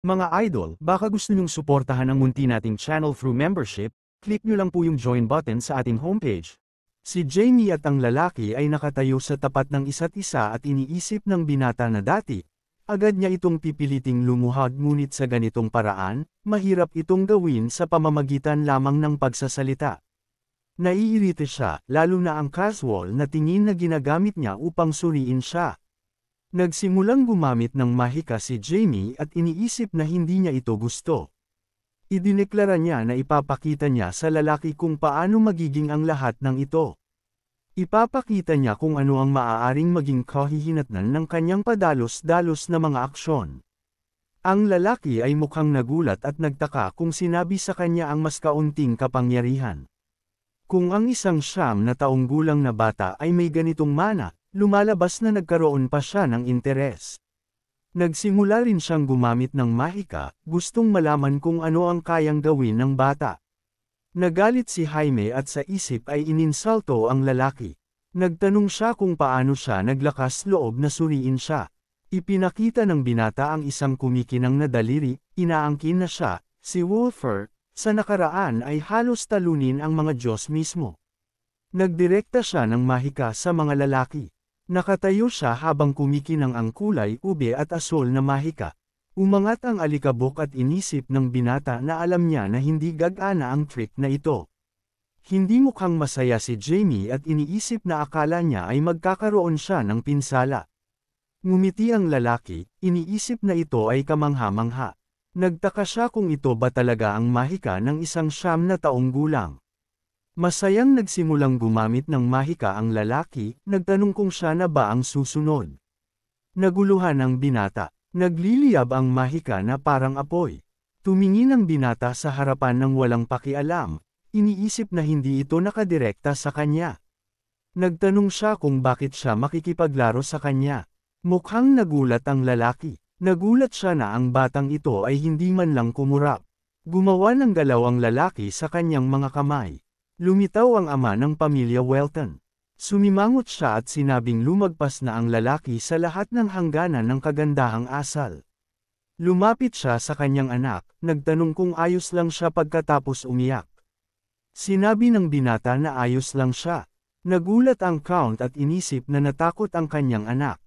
Mga idol, baka gusto nyong suportahan ang munti nating channel through membership, click nyo lang po yung join button sa ating homepage. Si Jamie at ang lalaki ay nakatayo sa tapat ng isa't isa at iniisip ng binata na dati. Agad niya itong pipiliting lumuhad ngunit sa ganitong paraan, mahirap itong gawin sa pamamagitan lamang ng pagsasalita. Naiirita siya, lalo na ang casual na tingin na ginagamit niya upang suriin siya. Nagsimulang gumamit ng mahika si Jamie at iniisip na hindi niya ito gusto. Idineklara niya na ipapakita niya sa lalaki kung paano magiging ang lahat ng ito. Ipapakita niya kung ano ang maaaring maging kahihinatnan ng kanyang padalos-dalos na mga aksyon. Ang lalaki ay mukhang nagulat at nagtaka kung sinabi sa kanya ang mas kaunting kapangyarihan. Kung ang isang 9 na taong gulang na bata ay may ganitong mana, lumalabas na nagkaroon pa siya ng interes. Nagsimula rin siyang gumamit ng mahika, gustong malaman kung ano ang kayang gawin ng bata. Nagalit si Jaime at sa isip ay ininsulto ang lalaki. Nagtanong siya kung paano siya naglakas loob na suriin siya. Ipinakita ng binata ang isang kumikinang na daliri, inaangkin na siya, si Wolfer, sa nakaraan ay halos talunin ang mga Diyos mismo. Nagdirekta siya ng mahika sa mga lalaki. Nakatayo siya habang kumikinang ang kulay ube at asul na mahika. Umangat ang alikabok at inisip ng binata na alam niya na hindi gagana ang trick na ito. Hindi mukhang masaya si Jamie at iniisip na akala niya ay magkakaroon siya ng pinsala. Ngumiti ang lalaki, iniisip na ito ay kamangha-mangha. Nagtaka siya kung ito ba talaga ang mahika ng isang 9 na taong gulang. Masayang nagsimulang gumamit ng mahika ang lalaki, nagtanong kung siya na ba ang susunod. Naguluhan ang binata. Nagliliyab ang mahika na parang apoy. Tumingin ang binata sa harapan ng walang pakialam, iniisip na hindi ito nakadirekta sa kanya. Nagtanong siya kung bakit siya makikipaglaro sa kanya. Mukhang nagulat ang lalaki. Nagulat siya na ang batang ito ay hindi man lang kumurap. Gumawa ng galaw ang lalaki sa kanyang mga kamay. Lumitaw ang ama ng pamilya Welton. Sumimangot siya at sinabing lumagpas na ang lalaki sa lahat ng hangganan ng kagandahang asal. Lumapit siya sa kanyang anak, nagtanong kung ayos lang siya pagkatapos umiyak. Sinabi ng binata na ayos lang siya. Nagulat ang Count at inisip na natakot ang kanyang anak.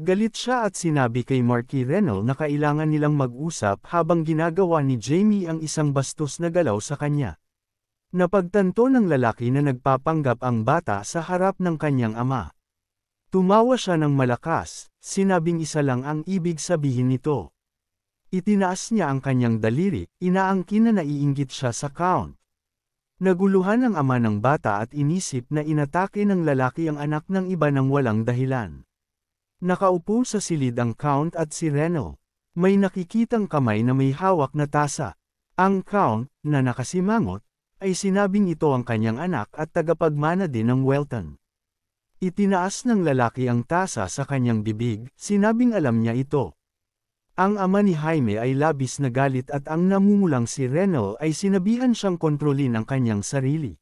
Galit siya at sinabi kay Marquis Renal na kailangan nilang mag-usap habang ginagawa ni Jamie ang isang bastos na galaw sa kanya. Napagtanto ng lalaki na nagpapanggap ang bata sa harap ng kanyang ama. Tumawa siya ng malakas, sinabing isa lang ang ibig sabihin nito. Itinaas niya ang kanyang daliri, inaangkin na naiinggit siya sa Count. Naguluhan ang ama ng bata at inisip na inatake ng lalaki ang anak ng iba ng walang dahilan. Nakaupo sa silid ang Count at si Renal. May nakikitang kamay na may hawak na tasa. Ang Count, na nakasimangot, ay sinabing ito ang kanyang anak at tagapagmana din ng Welton. Itinaas ng lalaki ang tasa sa kanyang bibig, sinabing alam niya ito. Ang ama ni Jaime ay labis na galit at ang namumulang si Renal ay sinabihan siyang kontrolin ang kanyang sarili.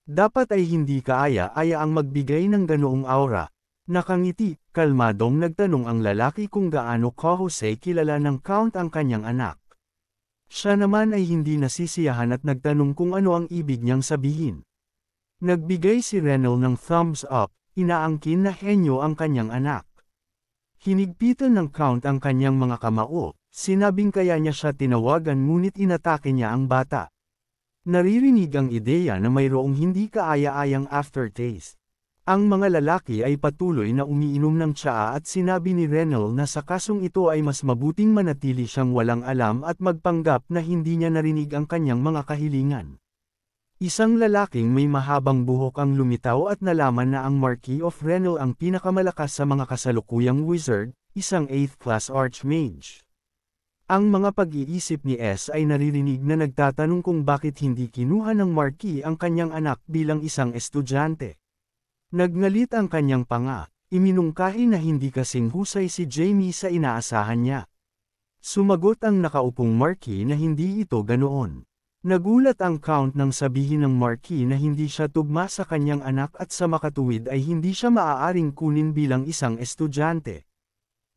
Dapat ay hindi kaaya-aya ang magbigay ng ganoong aura. Nakangiti, kalmadong nagtanong ang lalaki kung gaano kahusay kilala ng Count ang kanyang anak. Siya naman ay hindi nasisiyahan at nagtanong kung ano ang ibig niyang sabihin. Nagbigay si Renal ng thumbs up, inaangkin na henyo ang kanyang anak. Hinigpitan ng Count ang kanyang mga kamao, sinabing kaya niya siya tinawagan ngunit inatake niya ang bata. Naririnig ang ideya na mayroong hindi kaaya-ayang aftertaste. Ang mga lalaki ay patuloy na umiinom ng tsaa at sinabi ni Renal na sa kasong ito ay mas mabuting manatili siyang walang alam at magpanggap na hindi niya narinig ang kanyang mga kahilingan. Isang lalaking may mahabang buhok ang lumitaw at nalaman na ang Marquis of Renal ang pinakamalakas sa mga kasalukuyang wizard, isang 8th class archmage. Ang mga pag-iisip ni S ay naririnig na nagtatanong kung bakit hindi kinuha ng Marquis ang kanyang anak bilang isang estudyante. Nagngalit ang kanyang panga, iminungkahi na hindi kasing husay si Jamie sa inaasahan niya. Sumagot ang nakaupong Marquis na hindi ito ganoon. Nagulat ang Count nang sabihin ng Marquis na hindi siya tugma sa kanyang anak at sa makatuwid ay hindi siya maaaring kunin bilang isang estudyante.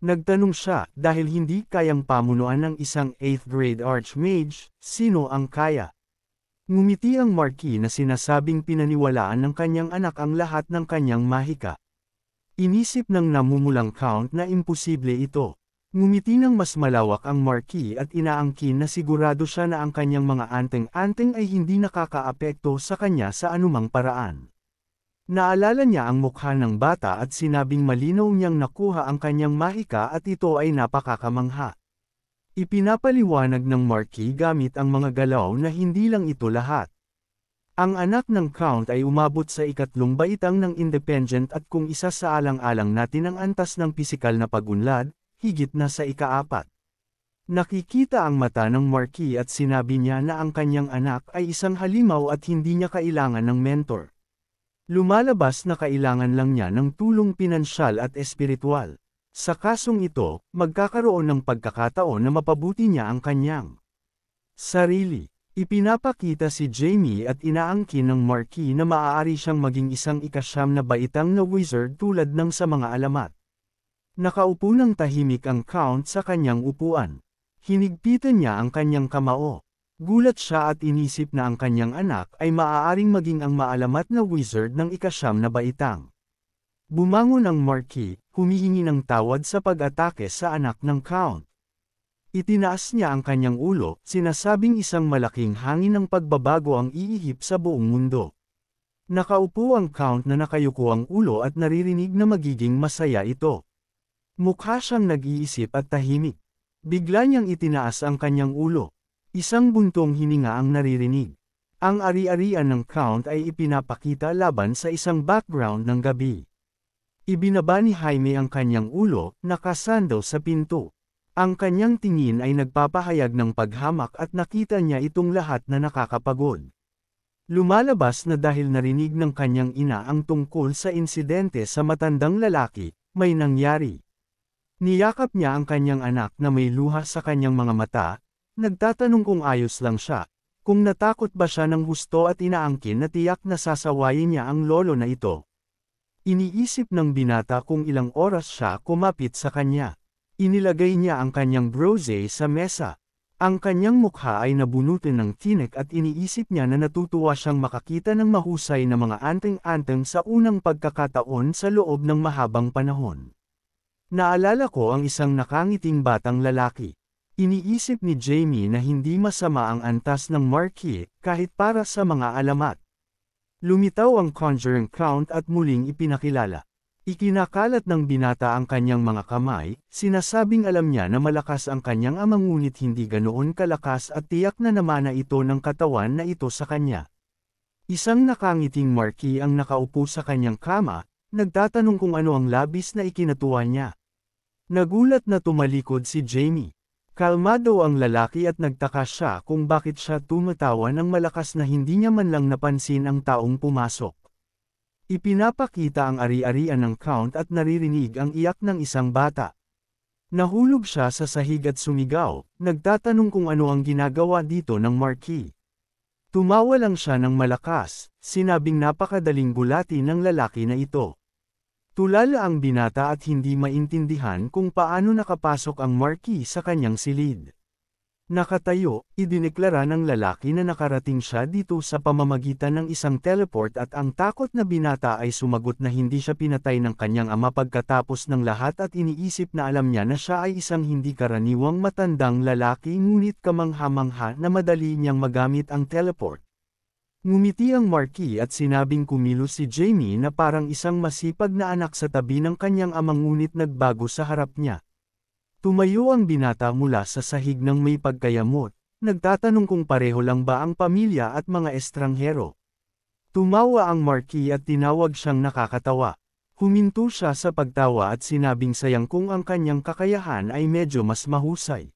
Nagtanong siya, dahil hindi kayang pamunuan ng isang 8th grade archmage, sino ang kaya? Ngumiti ang Marquis na sinasabing pinaniwalaan ng kanyang anak ang lahat ng kanyang mahika. Inisip ng namumulang Count na imposible ito. Ngumiti ng mas malawak ang Marquis at inaangkin na sigurado siya na ang kanyang mga anteng-anteng ay hindi nakakaapekto sa kanya sa anumang paraan. Naalala niya ang mukha ng bata at sinabing malinaw niyang nakuha ang kanyang mahika at ito ay napakakamangha. Ipinapaliwanag ng Marquis gamit ang mga galaw na hindi lang ito lahat. Ang anak ng Count ay umabot sa ikatlong baitang ng Independent at kung isa sa alang-alang natin ang antas ng pisikal na pagunlad, higit na sa ika-4. Nakikita ang mata ng Marquis at sinabi niya na ang kanyang anak ay isang halimaw at hindi niya kailangan ng mentor. Lumalabas na kailangan lang niya ng tulong pinansyal at espiritual. Sa kasong ito, magkakaroon ng pagkakataon na mapabuti niya ang kanyang sarili. Ipinapakita si Jamie at inaangkin ng Marquis na maaari siyang maging isang ika-9 na baitang na wizard tulad ng sa mga alamat. Nakaupo ng tahimik ang Count sa kanyang upuan. Hinigpitan niya ang kanyang kamao. Gulat siya at inisip na ang kanyang anak ay maaaring maging ang maalamat na wizard ng ika-9 na baitang. Bumangon ang Marquis, humihingi ng tawad sa pag-atake sa anak ng Count. Itinaas niya ang kanyang ulo, sinasabing isang malaking hangin ng pagbabago ang iihip sa buong mundo. Nakaupo ang Count na nakayuko ang ulo at naririnig na magiging masaya ito. Mukha siyang nag-iisip at tahimik. Bigla niyang itinaas ang kanyang ulo. Isang buntong hininga ang naririnig. Ang ari-arian ng Count ay ipinapakita laban sa isang background ng gabi. Ibinaba ni Jaime ang kanyang ulo, nakasando sa pinto. Ang kanyang tingin ay nagpapahayag ng paghamak at nakita niya itong lahat na nakakapagod. Lumalabas na dahil narinig ng kanyang ina ang tungkol sa insidente sa matandang lalaki, may nangyari. Niyakap niya ang kanyang anak na may luha sa kanyang mga mata, nagtatanong kung ayos lang siya, kung natakot ba siya ng husto at inaangkin na tiyak na sasawayin niya ang lolo na ito. Iniisip ng binata kung ilang oras siya kumapit sa kanya. Inilagay niya ang kanyang brose sa mesa. Ang kanyang mukha ay nabunutin ng tinik at iniisip niya na natutuwa siyang makakita ng mahusay na mga anteng-anteng sa unang pagkakataon sa loob ng mahabang panahon. Naalala ko ang isang nakangiting batang lalaki. Iniisip ni Jamie na hindi masama ang antas ng Marquis kahit para sa mga alamat. Lumitaw ang Conjuring Count at muling ipinakilala. Ikinakalat ng binata ang kanyang mga kamay, sinasabing alam niya na malakas ang kanyang ama ngunit hindi ganoon kalakas at tiyak na namana ito ng katawan na ito sa kanya. Isang nakangiting Marquis ang nakaupo sa kanyang kama, nagtatanong kung ano ang labis na ikinatuwa niya. Nagulat na tumalikod si Jamie. Kalmado ang lalaki at nagtaka siya kung bakit siya tumatawa ng malakas na hindi niya man lang napansin ang taong pumasok. Ipinapakita ang ari-arian ng Count at naririnig ang iyak ng isang bata. Nahulog siya sa sahig at sumigaw, nagtatanong kung ano ang ginagawa dito ng Marquis. Tumawa lang siya ng malakas, sinabing napakadaling bulati ng lalaki na ito. Tulala ang binata at hindi maintindihan kung paano nakapasok ang Marquis sa kanyang silid. Nakatayo, idineklara ng lalaki na nakarating siya dito sa pamamagitan ng isang teleport at ang takot na binata ay sumagot na hindi siya pinatay ng kanyang ama pagkatapos ng lahat at iniisip na alam niya na siya ay isang hindi karaniwang matandang lalaki ngunit kamangha-mangha na madali niyang magamit ang teleport. Ngumiti ang Marquis at sinabing kumilos si Jamie na parang isang masipag na anak sa tabi ng kanyang amang ngunit nagbago sa harap niya. Tumayo ang binata mula sa sahig ng may pagkayamot, nagtatanong kung pareho lang ba ang pamilya at mga estranghero. Tumawa ang Marquis at tinawag siyang nakakatawa. Huminto siya sa pagtawa at sinabing sayang kung ang kanyang kakayahan ay medyo mas mahusay.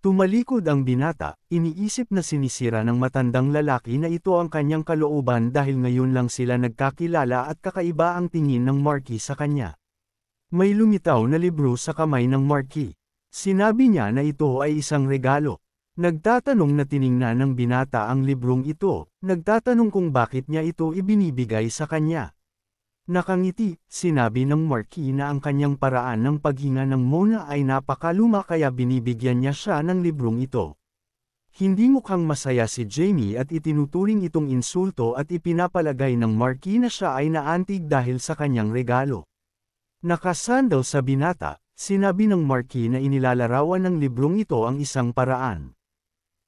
Tumalikod ang binata, iniisip na sinisira ng matandang lalaki na ito ang kanyang kalooban dahil ngayon lang sila nagkakilala at kakaiba ang tingin ng Marquis sa kanya. May lumitaw na libro sa kamay ng Marquis. Sinabi niya na ito ay isang regalo. Nagtatanong na tiningnan ng binata ang librong ito, nagtatanong kung bakit niya ito ibinibigay sa kanya. Nakangiti, sinabi ng Marquis na ang kanyang paraan ng paghinga ng Mona ay napakaluma kaya binibigyan niya siya ng librong ito. Hindi mukhang masaya si Jamie at itinuturing itong insulto at ipinapalagay ng Marquis na siya ay naantig dahil sa kanyang regalo. Nakasandal sa binata, sinabi ng Marquis na inilalarawan ng librong ito ang isang paraan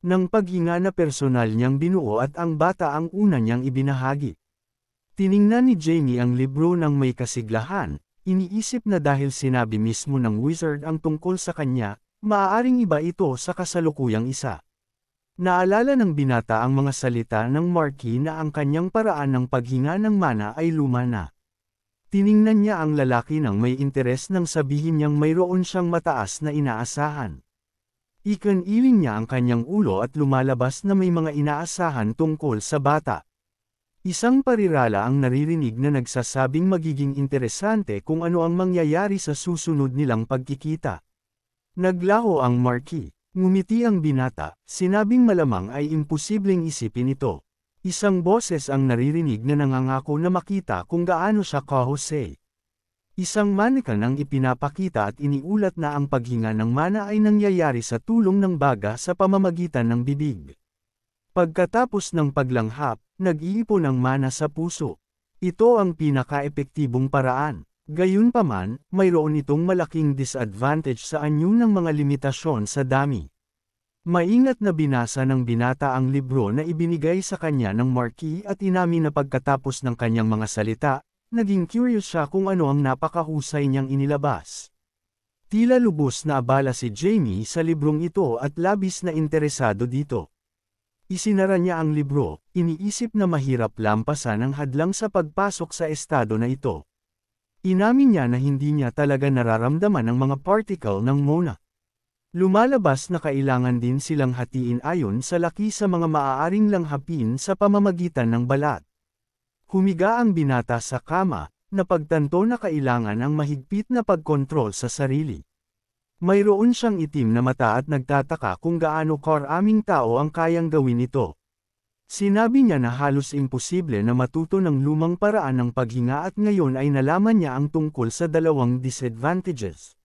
ng paghinga na personal niyang binuo at ang bata ang una niyang ibinahagi. Tiningnan ni Jamie ang libro ng may kasiglahan, iniisip na dahil sinabi mismo ng wizard ang tungkol sa kanya, maaaring iba ito sa kasalukuyang isa. Naalala ng binata ang mga salita ng Marquis na ang kanyang paraan ng paghinga ng mana ay luma na. Tiningnan niya ang lalaki ng may interes nang sabihin niyang mayroon siyang mataas na inaasahan. Ikiniling niya ang kanyang ulo at lumalabas na may mga inaasahan tungkol sa bata. Isang parirala ang naririnig na nagsasabing magiging interesante kung ano ang mangyayari sa susunod nilang pagkikita. Naglaho ang Marquis. Ngumiti ang binata, sinabing malamang ay imposibleng isipin ito. Isang boses ang naririnig na nangangako na makita kung gaano siya ka-Jose. Isang mannequin ang ipinapakita at iniulat na ang paghinga ng mana ay nangyayari sa tulong ng baga sa pamamagitan ng bibig. Pagkatapos ng paglanghap, nag-iipon ang mana sa puso. Ito ang pinaka-epektibong paraan. Gayunpaman, mayroon itong malaking disadvantage sa anyo ng mga limitasyon sa dami. Maingat na binasa ng binata ang libro na ibinigay sa kanya ng Marquis at inamin na pagkatapos ng kanyang mga salita, naging curious siya kung ano ang napakahusay niyang inilabas. Tila lubos na abala si Jamie sa librong ito at labis na interesado dito. Isinara niya ang libro, iniisip na mahirap lampasan ang hadlang sa pagpasok sa estado na ito. Inamin niya na hindi niya talaga nararamdaman ang mga particle ng Mona. Lumalabas na kailangan din silang hatiin ayon sa laki sa mga maaaring langhapin sa pamamagitan ng balat. Humiga ang binata sa kama, napagtanto na kailangan ang mahigpit na pagkontrol sa sarili. Mayroon siyang itim na mata at nagtataka kung gaano karaming tao ang kayang gawin ito. Sinabi niya na halos imposible na matuto ng lumang paraan ng paghinga at ngayon ay nalaman niya ang tungkol sa dalawang disadvantages.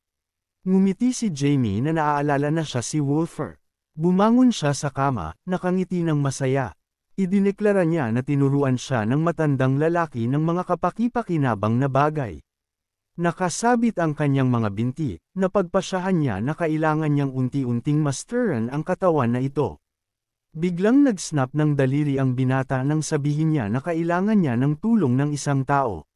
Ngumiti si Jamie na naaalala na siya si Wolfer. Bumangon siya sa kama, nakangiti ng masaya. Idineklara niya na tinuruan siya ng matandang lalaki ng mga kapaki-pakinabang na bagay. Nakasabit ang kanyang mga binti, napagpasyahan niya na kailangan niyang unti-unting masteran ang katawan na ito. Biglang nag-snap ng daliri ang binata nang sabihin niya na kailangan niya ng tulong ng isang tao.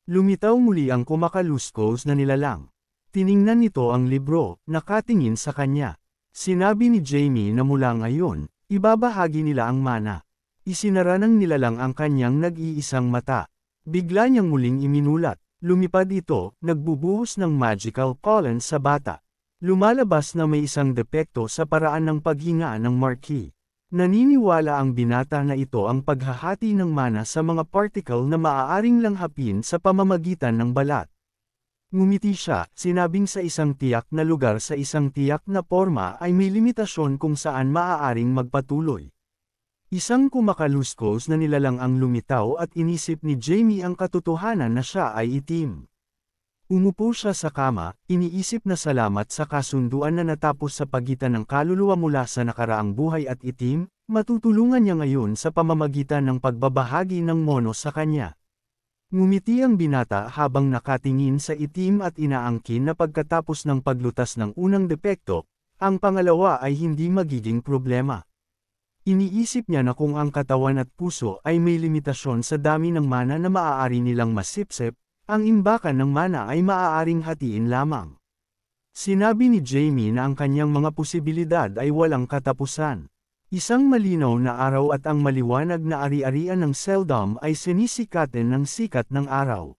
Lumitaw muli ang kumakaluskos na nilalang. Tiningnan nito ang libro, nakatingin sa kanya. Sinabi ni Jamie na mula ngayon, ibabahagi nila ang mana. Isinara ng nilalang ang kanyang nag-iisang mata. Bigla niyang muling iminulat. Lumipad ito, nagbubuhos ng magical pollen sa bata. Lumalabas na may isang depekto sa paraan ng paghinga ng Marquis. Naniniwala ang binata na ito ang paghahati ng mana sa mga particle na maaaring langhapin sa pamamagitan ng balat. Ngumiti siya, sinabing sa isang tiyak na lugar sa isang tiyak na porma ay may limitasyon kung saan maaaring magpatuloy. Isang kumakaluskos na nilalang ang lumitaw at inisip ni Jamie ang katotohanan na siya ay itim. Umupo siya sa kama, iniisip na salamat sa kasunduan na natapos sa pagitan ng kaluluwa mula sa nakaraang buhay at itim, matutulungan niya ngayon sa pamamagitan ng pagbabahagi ng mono sa kanya. Ngumiti ang binata habang nakatingin sa itim at inaangkin na pagkatapos ng paglutas ng unang depekto, ang pangalawa ay hindi magiging problema. Iniisip niya na kung ang katawan at puso ay may limitasyon sa dami ng mana na maaari nilang masipsip, ang imbakan ng mana ay maaaring hatiin lamang. Sinabi ni Jamie na ang kanyang mga posibilidad ay walang katapusan. Isang malinaw na araw at ang maliwanag na ari-arian ng Seldom ay sinisikatin ng sikat ng araw.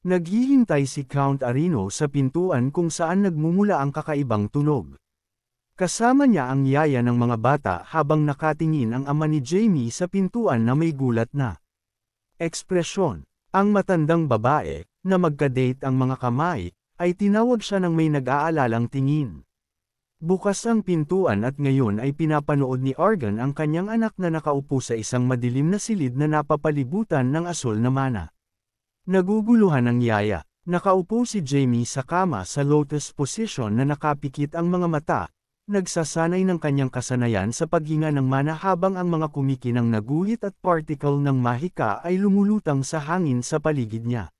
Naghihintay si Count Arino sa pintuan kung saan nagmumula ang kakaibang tunog. Kasama niya ang yaya ng mga bata habang nakatingin ang ama ni Jamie sa pintuan na may gulat na ekspresyon. Ang matandang babae, na magka-date ang mga kamay, ay tinawag siya ng may nag-aalalang tingin. Bukas ang pintuan at ngayon ay pinapanood ni Argan ang kanyang anak na nakaupo sa isang madilim na silid na napapalibutan ng asul na mana. Naguguluhan ang yaya. Nakaupo si Jamie sa kama sa lotus position na nakapikit ang mga mata, nagsasanay ng kanyang kasanayan sa paghinga ng mana habang ang mga kumikinang naguhit at particle ng mahika ay lumulutang sa hangin sa paligid niya.